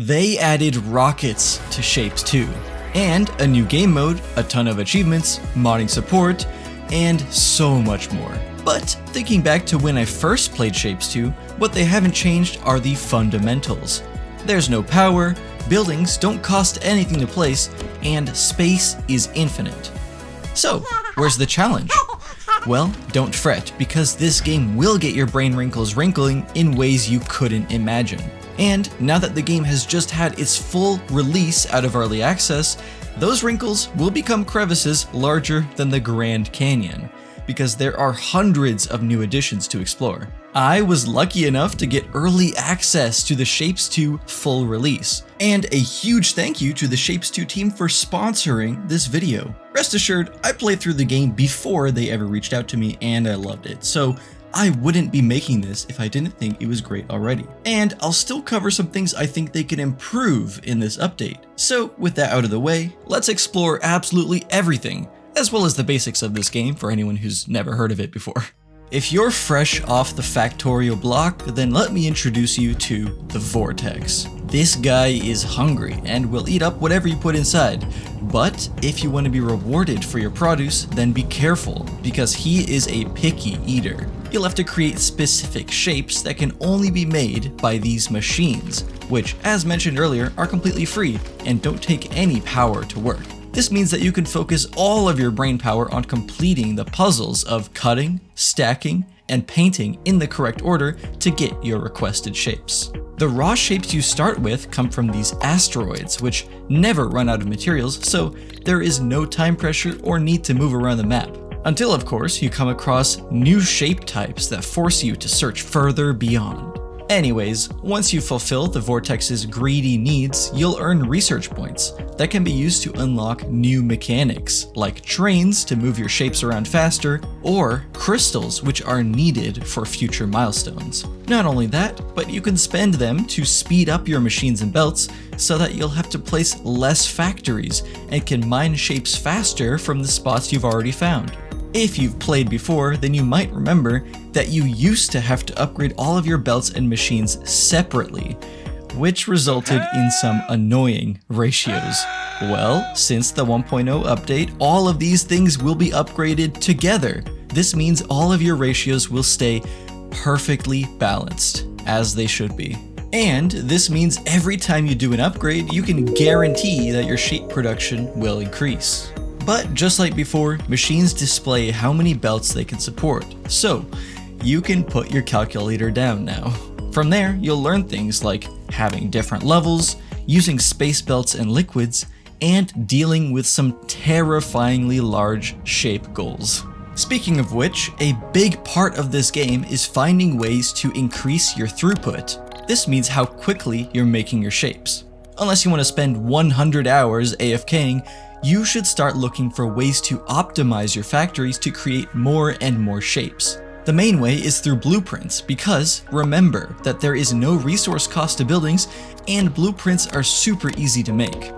They added rockets to Shapes 2, and a new game mode, a ton of achievements, modding support, and so much more. But thinking back to when I first played Shapes 2, what they haven't changed are the fundamentals. There's no power, buildings don't cost anything to place, and space is infinite. So, where's the challenge? Well, don't fret, because this game will get your brain wrinkles wrinkling in ways you couldn't imagine. And now that the game has just had its full release out of early access, those wrinkles will become crevices larger than the Grand Canyon, because there are hundreds of new additions to explore. I was lucky enough to get early access to the Shapes 2 full release, and a huge thank you to the Shapes 2 team for sponsoring this video. Rest assured, I played through the game before they ever reached out to me and I loved it, so I wouldn't be making this if I didn't think it was great already. And I'll still cover some things I think they can improve in this update. So with that out of the way, let's explore absolutely everything, as well as the basics of this game for anyone who's never heard of it before. If you're fresh off the Factorio block, then let me introduce you to the Vortex. This guy is hungry and will eat up whatever you put inside, but if you want to be rewarded for your produce, then be careful, because he is a picky eater. You'll have to create specific shapes that can only be made by these machines, which, as mentioned earlier, are completely free and don't take any power to work. This means that you can focus all of your brain power on completing the puzzles of cutting, stacking, and painting in the correct order to get your requested shapes. The raw shapes you start with come from these asteroids, which never run out of materials, so there is no time pressure or need to move around the map. Until, of course, you come across new shape types that force you to search further beyond. Anyways, once you fulfill the Vortex's greedy needs, you'll earn research points that can be used to unlock new mechanics, like trains to move your shapes around faster, or crystals which are needed for future milestones. Not only that, but you can spend them to speed up your machines and belts so that you'll have to place less factories and can mine shapes faster from the spots you've already found. If you've played before, then you might remember that you used to have to upgrade all of your belts and machines separately, which resulted in some annoying ratios. Well, since the 1.0 update, all of these things will be upgraded together. This means all of your ratios will stay perfectly balanced, as they should be. And this means every time you do an upgrade, you can guarantee that your shape production will increase. But just like before, machines display how many belts they can support, so you can put your calculator down now. From there, you'll learn things like having different levels, using space belts and liquids, and dealing with some terrifyingly large shape goals. Speaking of which, a big part of this game is finding ways to increase your throughput. This means how quickly you're making your shapes. Unless you want to spend 100 hours AFKing, you should start looking for ways to optimize your factories to create more and more shapes. The main way is through blueprints, because remember that there is no resource cost to buildings and blueprints are super easy to make.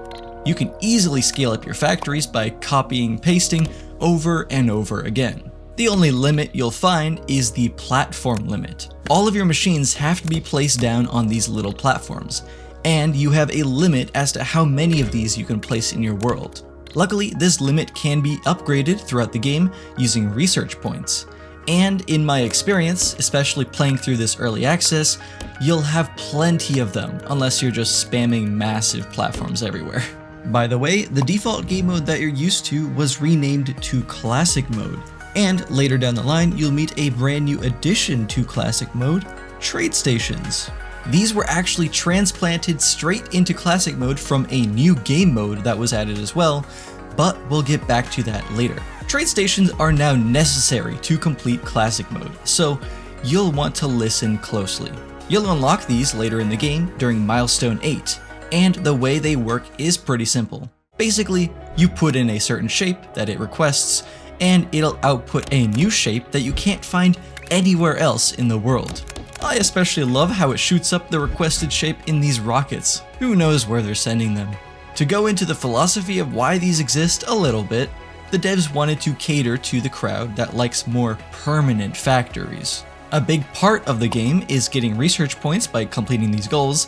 You can easily scale up your factories by copying and pasting over and over again. The only limit you'll find is the platform limit. All of your machines have to be placed down on these little platforms, and you have a limit as to how many of these you can place in your world. Luckily, this limit can be upgraded throughout the game using research points. And in my experience, especially playing through this early access, you'll have plenty of them unless you're just spamming massive platforms everywhere. By the way, the default game mode that you're used to was renamed to Classic Mode. And later down the line, you'll meet a brand new addition to Classic Mode, Trade Stations. These were actually transplanted straight into Classic Mode from a new game mode that was added as well, but we'll get back to that later. Trade stations are now necessary to complete Classic Mode, so you'll want to listen closely. You'll unlock these later in the game during Milestone 8, and the way they work is pretty simple. Basically, you put in a certain shape that it requests, and it'll output a new shape that you can't find anywhere else in the world. I especially love how it shoots up the requested shape in these rockets. Who knows where they're sending them? To go into the philosophy of why these exist a little bit, the devs wanted to cater to the crowd that likes more permanent factories. A big part of the game is getting research points by completing these goals,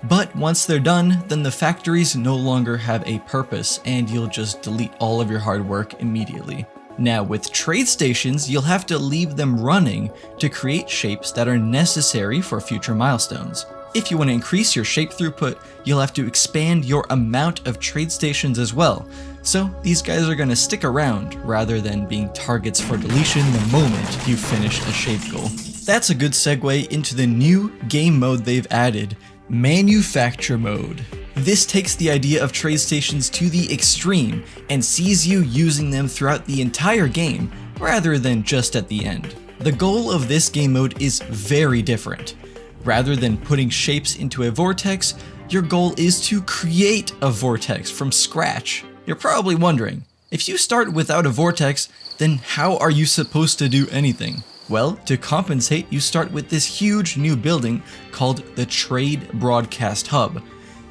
But once they're done, then the factories no longer have a purpose and you'll just delete all of your hard work immediately. Now with trade stations, you'll have to leave them running to create shapes that are necessary for future milestones. If you want to increase your shape throughput, you'll have to expand your amount of trade stations as well. So these guys are going to stick around rather than being targets for deletion the moment you finish a shape goal. That's a good segue into the new game mode they've added, Manufacture Mode. This takes the idea of trade stations to the extreme and sees you using them throughout the entire game rather than just at the end. The goal of this game mode is very different. Rather than putting shapes into a vortex, your goal is to create a vortex from scratch. You're probably wondering, if you start without a vortex, then how are you supposed to do anything? Well, to compensate, you start with this huge new building called the Trade Broadcast Hub.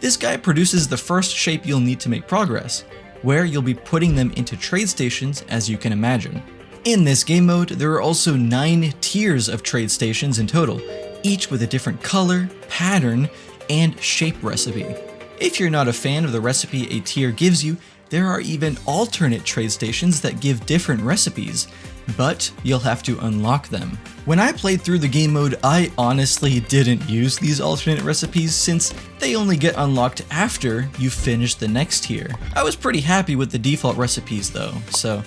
This guy produces the first shape you'll need to make progress, where you'll be putting them into trade stations as you can imagine. In this game mode, there are also 9 tiers of trade stations in total, each with a different color, pattern, and shape recipe. If you're not a fan of the recipe a tier gives you, there are even alternate trade stations that give different recipes, but you'll have to unlock them. When I played through the game mode, I honestly didn't use these alternate recipes since they only get unlocked after you finish the next tier. I was pretty happy with the default recipes though, so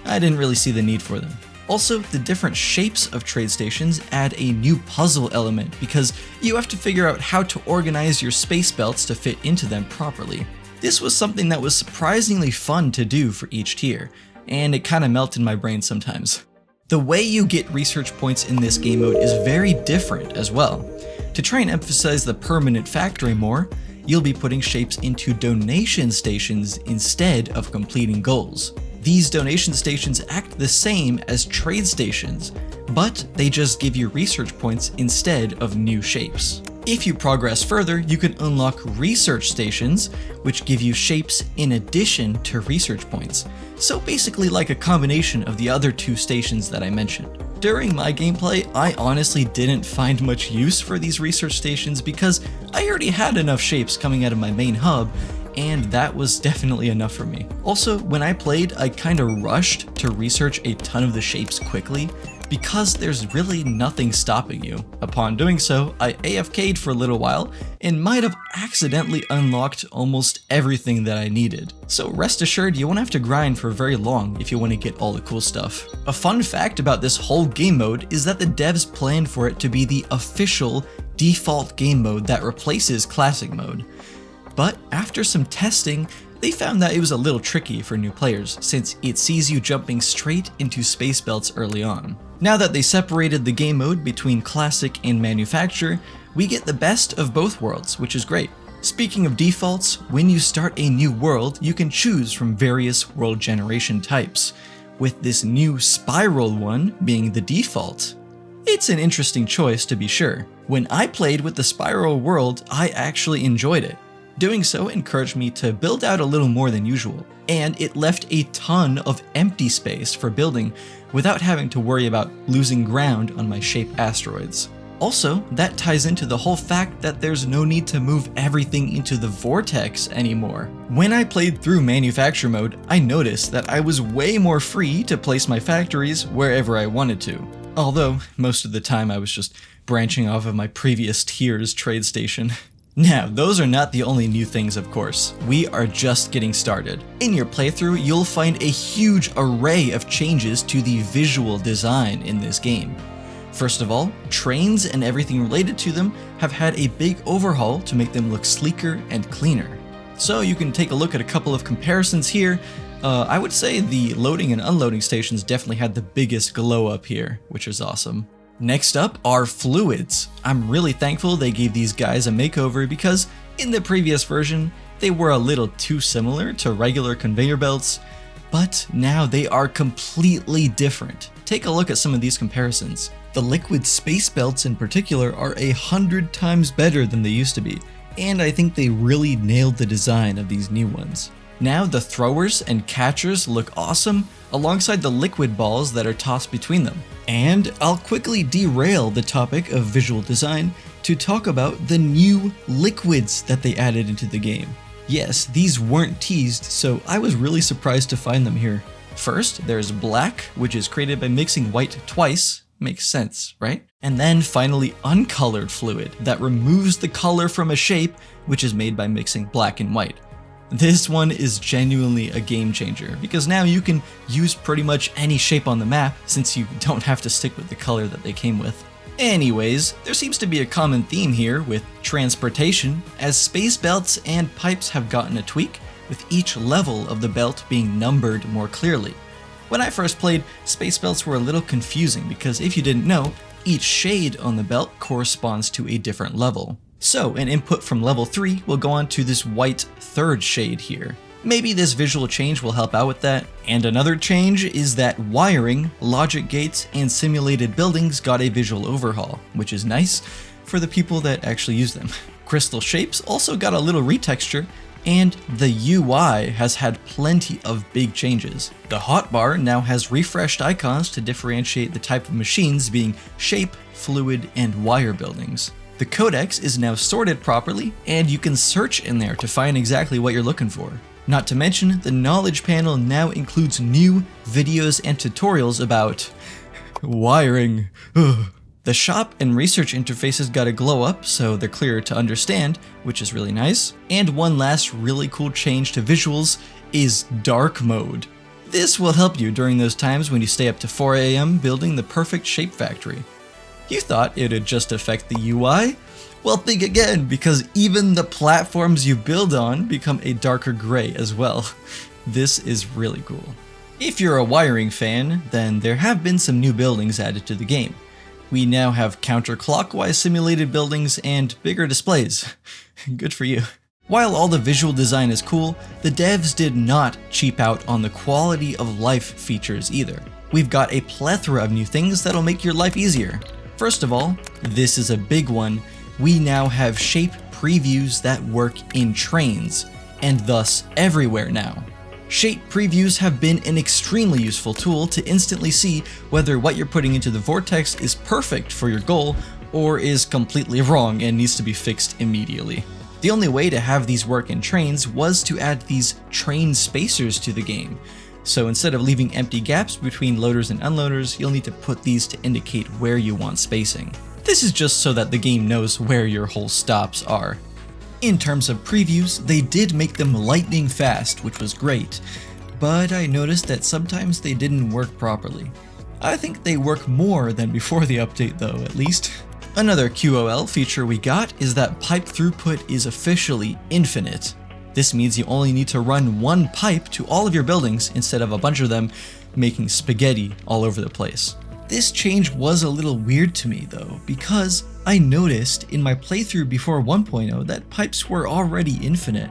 I didn't really see the need for them. Also, the different shapes of trade stations add a new puzzle element because you have to figure out how to organize your space belts to fit into them properly. This was something that was surprisingly fun to do for each tier, and it kinda melted my brain sometimes. The way you get research points in this game mode is very different as well. To try and emphasize the permanent factory more, you'll be putting shapes into donation stations instead of completing goals. These donation stations act the same as trade stations, but they just give you research points instead of new shapes. If you progress further, you can unlock research stations, which give you shapes in addition to research points. So basically like a combination of the other 2 stations that I mentioned. During my gameplay, I honestly didn't find much use for these research stations because I already had enough shapes coming out of my main hub, and that was definitely enough for me. Also, when I played, I kinda rushed to research a ton of the shapes quickly because there's really nothing stopping you. Upon doing so, I AFK'd for a little while and might have accidentally unlocked almost everything that I needed. So rest assured, you won't have to grind for very long if you want to get all the cool stuff. A fun fact about this whole game mode is that the devs planned for it to be the official default game mode that replaces classic mode. But after some testing, they found that it was a little tricky for new players since it sees you jumping straight into space belts early on. Now that they separated the game mode between classic and manufacture, we get the best of both worlds, which is great. Speaking of defaults, when you start a new world, you can choose from various world generation types, with this new spiral one being the default. It's an interesting choice to be sure. When I played with the spiral world, I actually enjoyed it. Doing so encouraged me to build out a little more than usual, and it left a ton of empty space for building without having to worry about losing ground on my shaped asteroids. Also, that ties into the whole fact that there's no need to move everything into the vortex anymore. When I played through manufacture mode, I noticed that I was way more free to place my factories wherever I wanted to. Although, most of the time I was just branching off of my previous tier's trade station. Now, those are not the only new things, of course. We are just getting started. In your playthrough, you'll find a huge array of changes to the visual design in this game. First of all, trains and everything related to them have had a big overhaul to make them look sleeker and cleaner. So you can take a look at a couple of comparisons here. I would say the loading and unloading stations definitely had the biggest glow up here, which is awesome. Next up are fluids. I'm really thankful they gave these guys a makeover because in the previous version, they were a little too similar to regular conveyor belts, but now they are completely different. Take a look at some of these comparisons. The liquid space belts in particular are 100 times better than they used to be, and I think they really nailed the design of these new ones. Now the throwers and catchers look awesome, alongside the liquid balls that are tossed between them. And I'll quickly derail the topic of visual design to talk about the new liquids that they added into the game. Yes, these weren't teased, so I was really surprised to find them here. First, there's black, which is created by mixing white twice. Makes sense, right? And then finally uncolored fluid that removes the color from a shape, which is made by mixing black and white. This one is genuinely a game changer because now you can use pretty much any shape on the map since you don't have to stick with the color that they came with. Anyways, there seems to be a common theme here with transportation, as space belts and pipes have gotten a tweak, with each level of the belt being numbered more clearly. When I first played, space belts were a little confusing because if you didn't know, each shade on the belt corresponds to a different level. So an input from level 3 will go on to this white third shade here. Maybe this visual change will help out with that. And another change is that wiring, logic gates, and simulated buildings got a visual overhaul, which is nice for the people that actually use them. Crystal shapes also got a little retexture, and the UI has had plenty of big changes. The hotbar now has refreshed icons to differentiate the type of machines being shape, fluid, and wire buildings. The codex is now sorted properly, and you can search in there to find exactly what you're looking for. Not to mention, the knowledge panel now includes new videos and tutorials about wiring. The shop and research interfaces got a glow up, so they're clearer to understand, which is really nice. And one last really cool change to visuals is dark mode. This will help you during those times when you stay up to 4 AM building the perfect shape factory. You thought it'd just affect the UI? Well, think again, because even the platforms you build on become a darker gray as well. This is really cool. If you're a wiring fan, then there have been some new buildings added to the game. We now have counterclockwise simulated buildings and bigger displays. Good for you. While all the visual design is cool, the devs did not cheap out on the quality of life features either. We've got a plethora of new things that'll make your life easier. First of all, this is a big one. We now have shape previews that work in trains, and thus everywhere now. Shape previews have been an extremely useful tool to instantly see whether what you're putting into the vortex is perfect for your goal or is completely wrong and needs to be fixed immediately. The only way to have these work in trains was to add these train spacers to the game. So instead of leaving empty gaps between loaders and unloaders, you'll need to put these to indicate where you want spacing. This is just so that the game knows where your whole stops are. In terms of previews, they did make them lightning fast, which was great, but I noticed that sometimes they didn't work properly. I think they work more than before the update though, at least. Another QOL feature we got is that pipe throughput is officially infinite. This means you only need to run one pipe to all of your buildings instead of a bunch of them making spaghetti all over the place. This change was a little weird to me though, because I noticed in my playthrough before 1.0 that pipes were already infinite.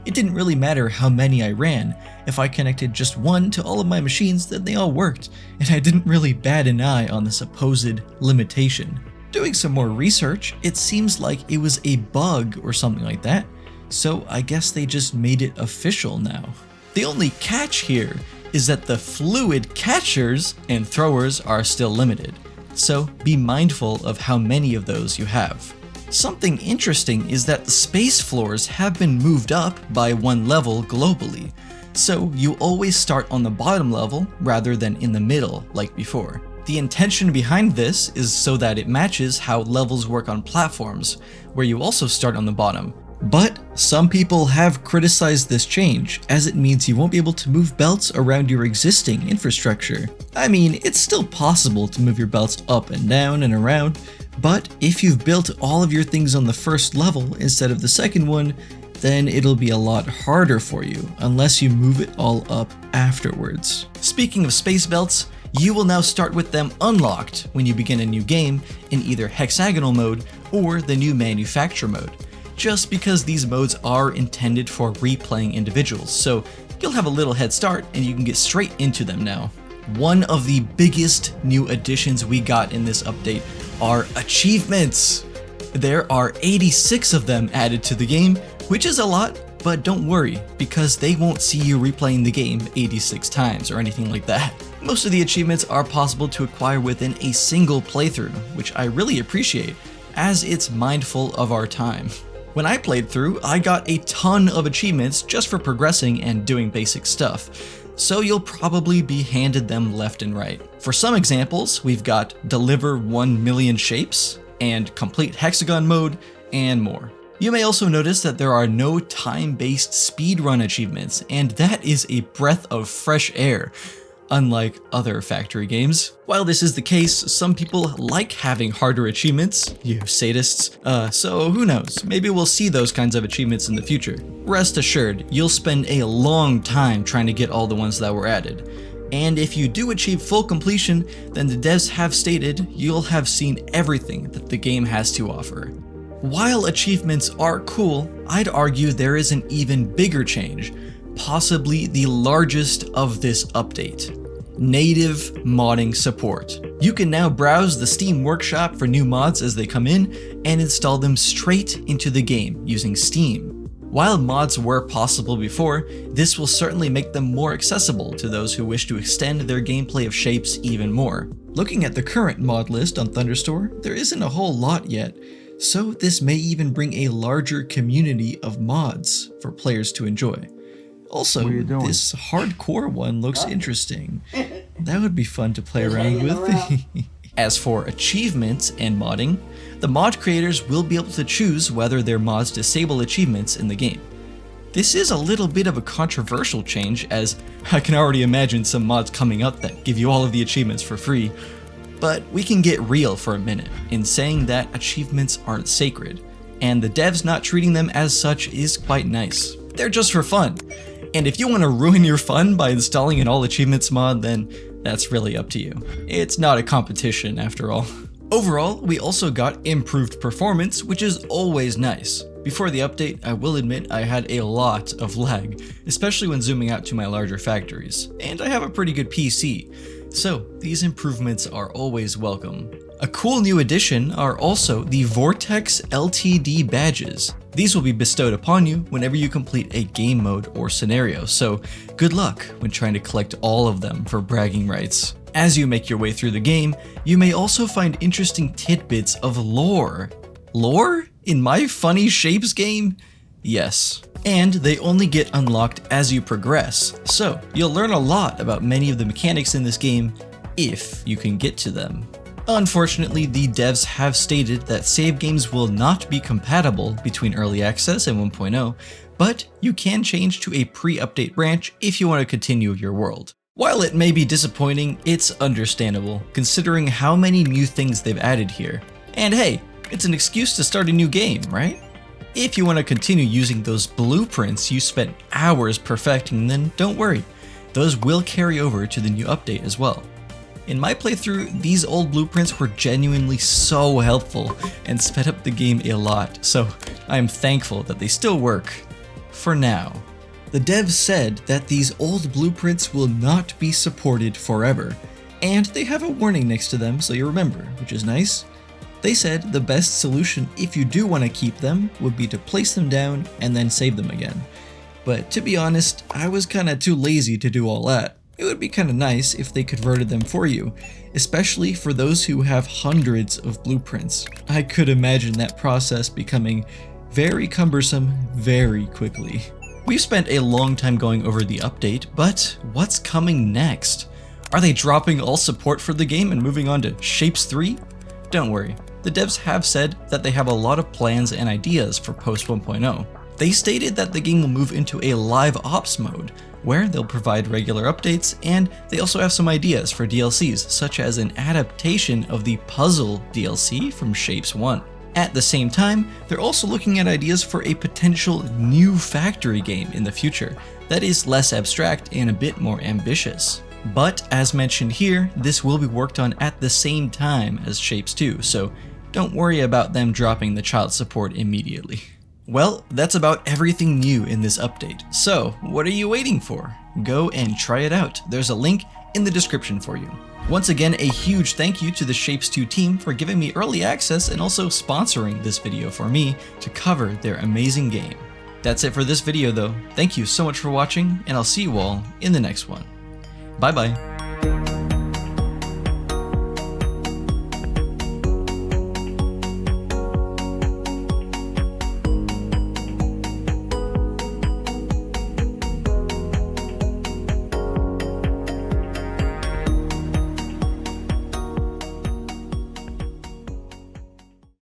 It didn't really matter how many I ran. If I connected just one to all of my machines, then they all worked, and I didn't really bat an eye on the supposed limitation. Doing some more research, it seems like it was a bug or something like that, so I guess they just made it official now. The only catch here is that the fluid catchers and throwers are still limited, so be mindful of how many of those you have. Something interesting is that the space floors have been moved up by one level globally, so you always start on the bottom level rather than in the middle like before. The intention behind this is so that it matches how levels work on platforms, where you also start on the bottom. But some people have criticized this change, as it means you won't be able to move belts around your existing infrastructure. I mean, it's still possible to move your belts up and down and around, but if you've built all of your things on the first level instead of the second one, then it'll be a lot harder for you, unless you move it all up afterwards. Speaking of space belts, you will now start with them unlocked when you begin a new game in either hexagonal mode or the new manufacture mode, just because these modes are intended for replaying individuals, so you'll have a little head start and you can get straight into them now. One of the biggest new additions we got in this update are achievements. There are 86 of them added to the game, which is a lot, But don't worry, because they won't see you replaying the game 86 times or anything like that. Most of the achievements are possible to acquire within a single playthrough, which I really appreciate, as it's mindful of our time. When I played through, I got a ton of achievements just for progressing and doing basic stuff, so you'll probably be handed them left and right. For some examples, we've got Deliver 1 million shapes, and Complete Hexagon mode, and more. You may also notice that there are no time-based speedrun achievements, and that is a breath of fresh air, unlike other factory games. While this is the case, some people like having harder achievements, you sadists, so who knows, maybe we'll see those kinds of achievements in the future. Rest assured, you'll spend a long time trying to get all the ones that were added. And if you do achieve full completion, then the devs have stated you'll have seen everything that the game has to offer. While achievements are cool, I'd argue there is an even bigger change, possibly the largest of this update. Native modding support. You can now browse the Steam Workshop for new mods as they come in and install them straight into the game using Steam. While mods were possible before, this will certainly make them more accessible to those who wish to extend their gameplay of shapes even more. Looking at the current mod list on Thunderstore, there isn't a whole lot yet, so this may even bring a larger community of mods for players to enjoy. Also, this hardcore one looks interesting. That would be fun to play around with. As for achievements and modding, the mod creators will be able to choose whether their mods disable achievements in the game. This is a little bit of a controversial change, as I can already imagine some mods coming up that give you all of the achievements for free. But we can get real for a minute in saying that achievements aren't sacred, and the devs not treating them as such is quite nice. They're just for fun. And if you want to ruin your fun by installing an all achievements mod, then that's really up to you. It's not a competition after all. Overall, we also got improved performance, which is always nice. Before the update, I will admit I had a lot of lag, especially when zooming out to my larger factories, and I have a pretty good PC, so these improvements are always welcome. A cool new addition are also the Vortex LTD badges. These will be bestowed upon you whenever you complete a game mode or scenario, so good luck when trying to collect all of them for bragging rights. As you make your way through the game, you may also find interesting tidbits of lore. Lore? In my Funny Shapes game? Yes. And they only get unlocked as you progress, so you'll learn a lot about many of the mechanics in this game if you can get to them. Unfortunately, the devs have stated that save games will not be compatible between Early Access and 1.0, but you can change to a pre-update branch if you want to continue your world. While it may be disappointing, it's understandable, considering how many new things they've added here. And hey, it's an excuse to start a new game, right? If you want to continue using those blueprints you spent hours perfecting, then don't worry, those will carry over to the new update as well. In my playthrough, these old blueprints were genuinely so helpful and sped up the game a lot, so I am thankful that they still work. For now. The devs said that these old blueprints will not be supported forever, and they have a warning next to them so you remember, which is nice. They said the best solution if you do want to keep them would be to place them down and then save them again. But to be honest, I was kinda too lazy to do all that. It would be kinda nice if they converted them for you, especially for those who have hundreds of blueprints. I could imagine that process becoming very cumbersome very quickly. We've spent a long time going over the update, but what's coming next? Are they dropping all support for the game and moving on to Shapes 3? Don't worry, the devs have said that they have a lot of plans and ideas for post 1.0. They stated that the game will move into a live ops mode, where they'll provide regular updates, and they also have some ideas for DLCs, such as an adaptation of the puzzle DLC from Shapes 1. At the same time, they're also looking at ideas for a potential new factory game in the future that is less abstract and a bit more ambitious. But as mentioned here, this will be worked on at the same time as Shapes 2, so don't worry about them dropping the child support immediately. Well, that's about everything new in this update, so what are you waiting for? Go and try it out. There's a link in the description for you. Once again, a huge thank you to the Shapes 2 team for giving me early access and also sponsoring this video for me to cover their amazing game. That's it for this video though. Thank you so much for watching, and I'll see you all in the next one. Bye bye.